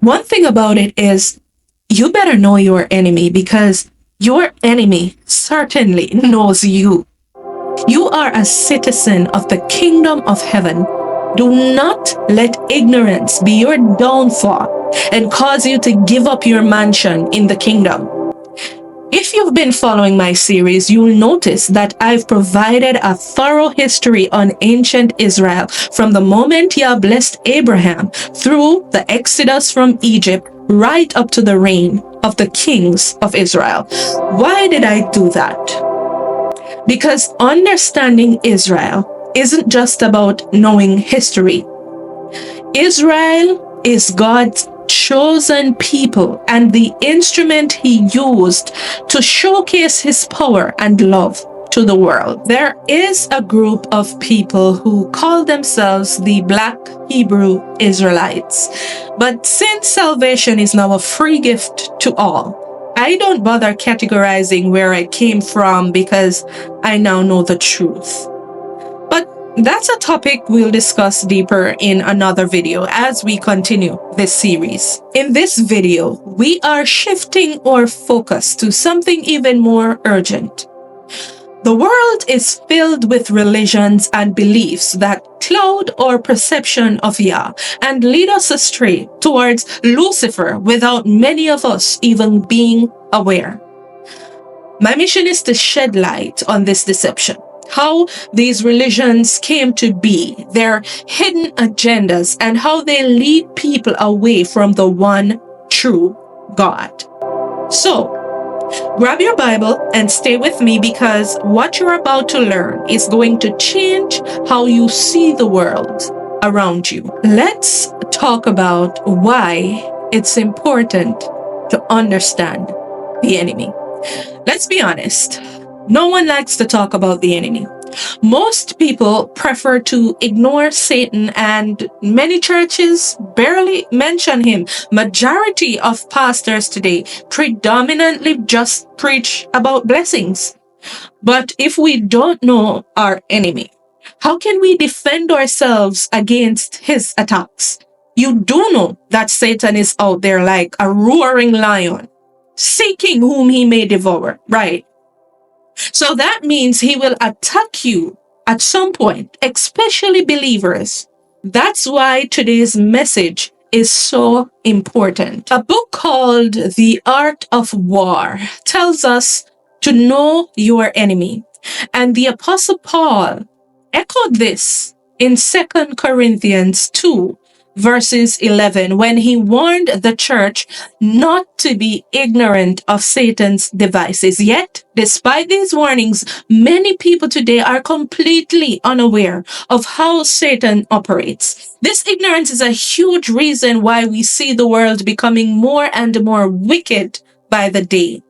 One thing about it is you better know your enemy because your enemy certainly knows you. You are a citizen of the kingdom of heaven. Do not let ignorance be your downfall and cause you to give up your mansion in the kingdom. If you've been following my series, you'll notice that I've provided a thorough history on ancient Israel from the moment Yah blessed Abraham through the exodus from Egypt right up to the reign of the kings of Israel. Why did I do that? Because understanding Israel isn't just about knowing history. Israel is God's chosen people and the instrument he used to showcase his power and love to the world. There is a group of people who call themselves the Black Hebrew Israelites. But since salvation is now a free gift to all, I don't bother categorizing where I came from because I now know the truth. That's a topic we'll discuss deeper in another video as we continue this series. In this video, we are shifting our focus to something even more urgent. The world is filled with religions and beliefs that cloud our perception of Yah and lead us astray towards Lucifer without many of us even being aware. My mission is to shed light on this deception, how these religions came to be, their hidden agendas, and how they lead people away from the one true God. So, grab your Bible and stay with me because what you're about to learn is going to change how you see the world around you. Let's talk about why it's important to understand the enemy. Let's be honest. No one likes to talk about the enemy. Most people prefer to ignore Satan, and many churches barely mention him. Majority of pastors today predominantly just preach about blessings. But if we don't know our enemy, how can we defend ourselves against his attacks? You do know that Satan is out there like a roaring lion, seeking whom he may devour, right? So that means he will attack you at some point, especially believers. That's why today's message is so important. A book called The Art of War tells us to know your enemy. And the Apostle Paul echoed this in 2 Corinthians 2, verses 11, when he warned the church not to be ignorant of Satan's devices. Yet, despite these warnings, many people today are completely unaware of how Satan operates. This ignorance is a huge reason why we see the world becoming more and more wicked by the day.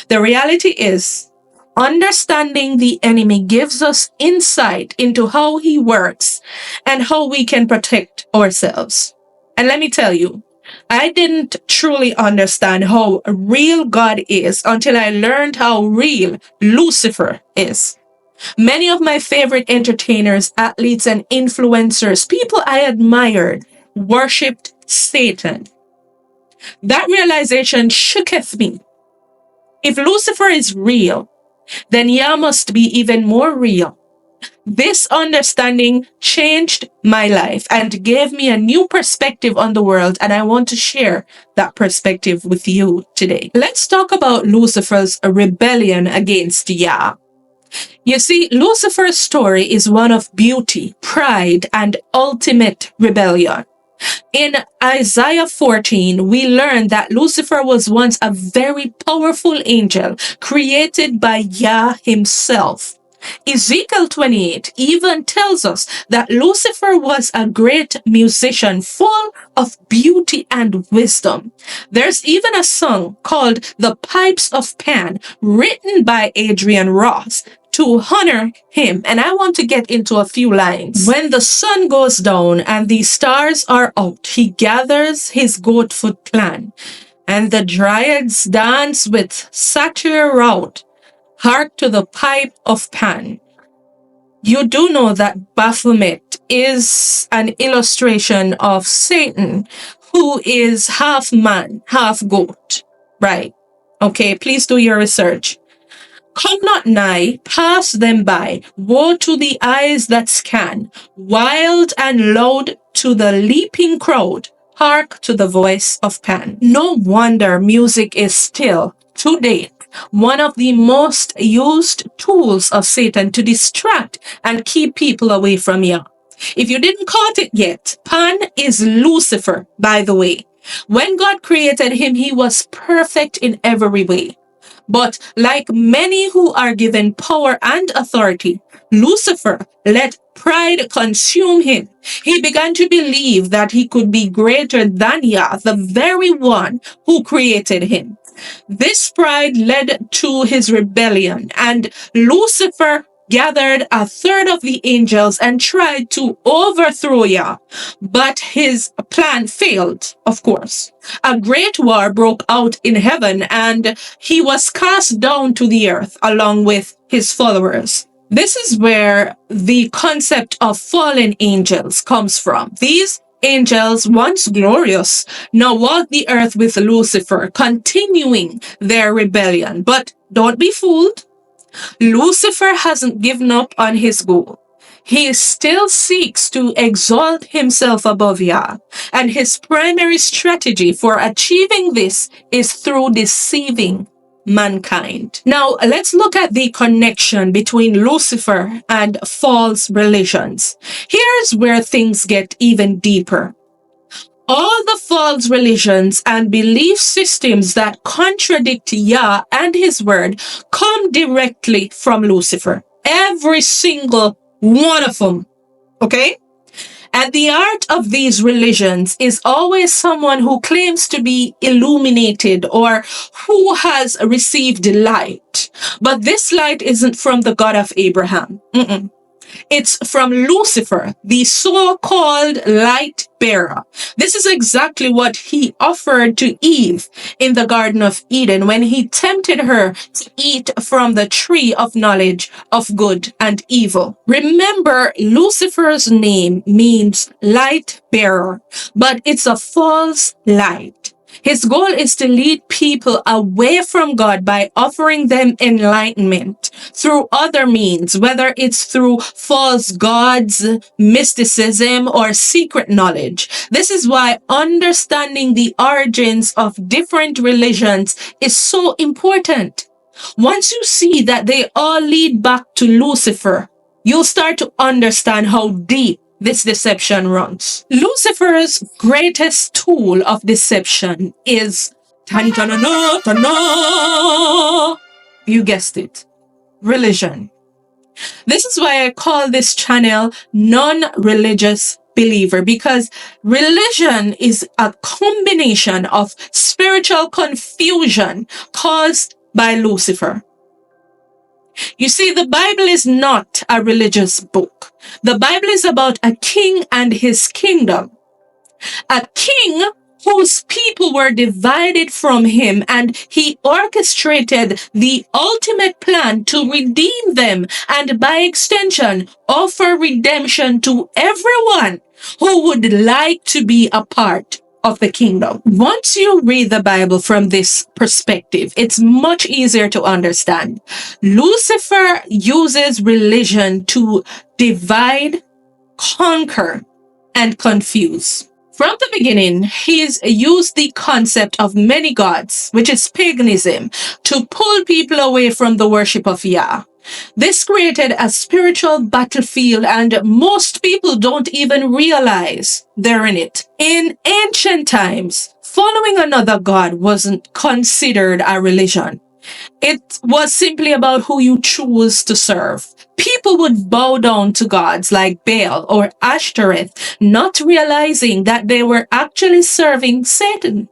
The reality is, understanding the enemy gives us insight into how he works and how we can protect ourselves. And let me tell you, I didn't truly understand how real God is until I learned how real Lucifer is. Many of my favorite entertainers, athletes, and influencers, people I admired, worshipped Satan. That realization shooketh me. If Lucifer is real, then Yah must be even more real. This understanding changed my life and gave me a new perspective on the world, and I want to share that perspective with you today. Let's talk about Lucifer's rebellion against Yah. You see, Lucifer's story is one of beauty, pride, and ultimate rebellion. In Isaiah 14, we learn that Lucifer was once a very powerful angel created by Yah himself. Ezekiel 28 even tells us that Lucifer was a great musician full of beauty and wisdom. There's even a song called The Pipes of Pan, written by Adrian Ross, to honor him. And I want to get into a few lines. When the sun goes down and the stars are out, he gathers his goatfoot clan, and the dryads dance with satyr rout. Hark to the pipe of Pan. You do know that Baphomet is an illustration of Satan, who is half man, half goat. Right. Okay, please do your research. Come not nigh, pass them by. Woe to the eyes that scan, wild and loud to the leaping crowd. Hark to the voice of Pan. No wonder music is still, to date, one of the most used tools of Satan to distract and keep people away from Yah. If you didn't caught it yet, Pan is Lucifer, by the way. When God created him, he was perfect in every way. But like many who are given power and authority, Lucifer let pride consume him. He began to believe that he could be greater than Yah, the very one who created him. This pride led to his rebellion, and Lucifer gathered a third of the angels and tried to overthrow Yah. But his plan failed, of course. A great war broke out in heaven, and he was cast down to the earth along with his followers. This is where the concept of fallen angels comes from. These angels, once glorious, now walk the earth with Lucifer, continuing their rebellion. But don't be fooled. Lucifer hasn't given up on his goal. He still seeks to exalt himself above Yah, and his primary strategy for achieving this is through deceiving mankind. Now, let's look at the connection between Lucifer and false religions. Here's where things get even deeper. All the false religions and belief systems that contradict Yah and his word come directly from Lucifer. Every single one of them. Okay? At the heart of these religions is always someone who claims to be illuminated or who has received light. But this light isn't from the God of Abraham. It's from Lucifer, the so-called light bearer. This is exactly what he offered to Eve in the Garden of Eden when he tempted her to eat from the tree of knowledge of good and evil. Remember, Lucifer's name means light bearer, but it's a false light. His goal is to lead people away from God by offering them enlightenment through other means, whether it's through false gods, mysticism, or secret knowledge. This is why understanding the origins of different religions is so important. Once you see that they all lead back to Lucifer, you'll start to understand how deep this deception runs. Lucifer's greatest tool of deception is, you guessed it, religion. This is why I call this channel Non-Religious Believer, because religion is a combination of spiritual confusion caused by Lucifer. You see, the Bible is not a religious book. The Bible is about a king and his kingdom. A king whose people were divided from him, and he orchestrated the ultimate plan to redeem them and by extension offer redemption to everyone who would like to be a part of the kingdom. Once you read the Bible from this perspective, it's much easier to understand. Lucifer uses religion to divide, conquer, and confuse. From the beginning, he's used the concept of many gods, which is paganism, to pull people away from the worship of Yah. This created a spiritual battlefield, and most people don't even realize they're in it. In ancient times, following another god wasn't considered a religion. It was simply about who you choose to serve. People would bow down to gods like Baal or Ashtoreth, not realizing that they were actually serving Satan.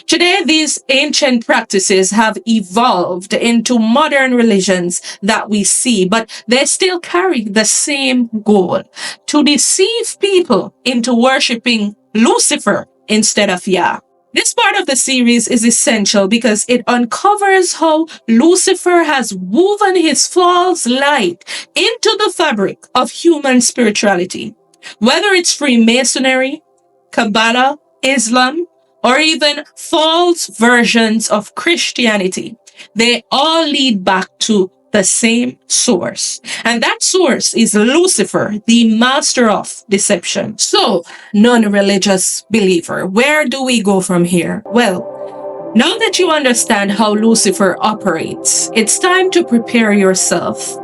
Today, these ancient practices have evolved into modern religions that we see, but they still carry the same goal: to deceive people into worshiping Lucifer instead of Yah. This part of the series is essential because it uncovers how Lucifer has woven his false light into the fabric of human spirituality. Whether it's Freemasonry, Kabbalah, Islam, or even false versions of Christianity, they all lead back to the same source. And that source is Lucifer, the master of deception. So, non-religious believer, where do we go from here? Well, now that you understand how Lucifer operates, it's time to prepare yourself.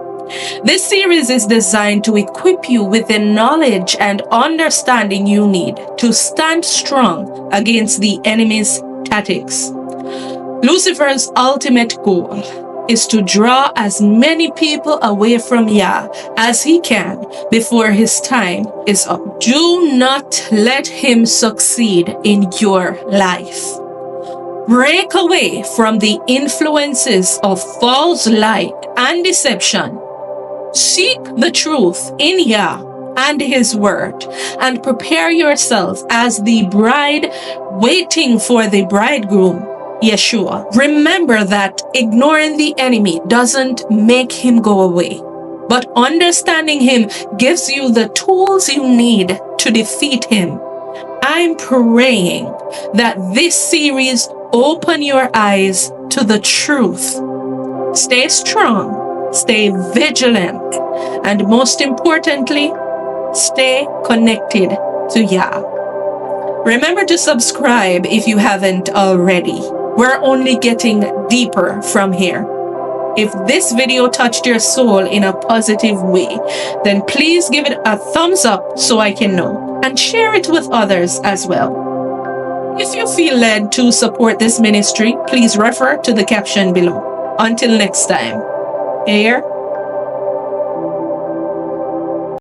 This series is designed to equip you with the knowledge and understanding you need to stand strong against the enemy's tactics. Lucifer's ultimate goal is to draw as many people away from Yah as he can before his time is up. Do not let him succeed in your life. Break away from the influences of false light and deception. Seek the truth in Yah and his word, and prepare yourself as the bride waiting for the bridegroom, Yeshua. Remember that ignoring the enemy doesn't make him go away, but understanding him gives you the tools you need to defeat him. I'm praying that this series open your eyes to the truth. Stay strong, stay vigilant, and most importantly, stay connected to Yah. Remember to subscribe if you haven't already. We're only getting deeper from here. If this video touched your soul in a positive way, then please give it a thumbs up so I can know, and share it with others as well. If you feel led to support this ministry, please refer to the caption below. Until next time, Air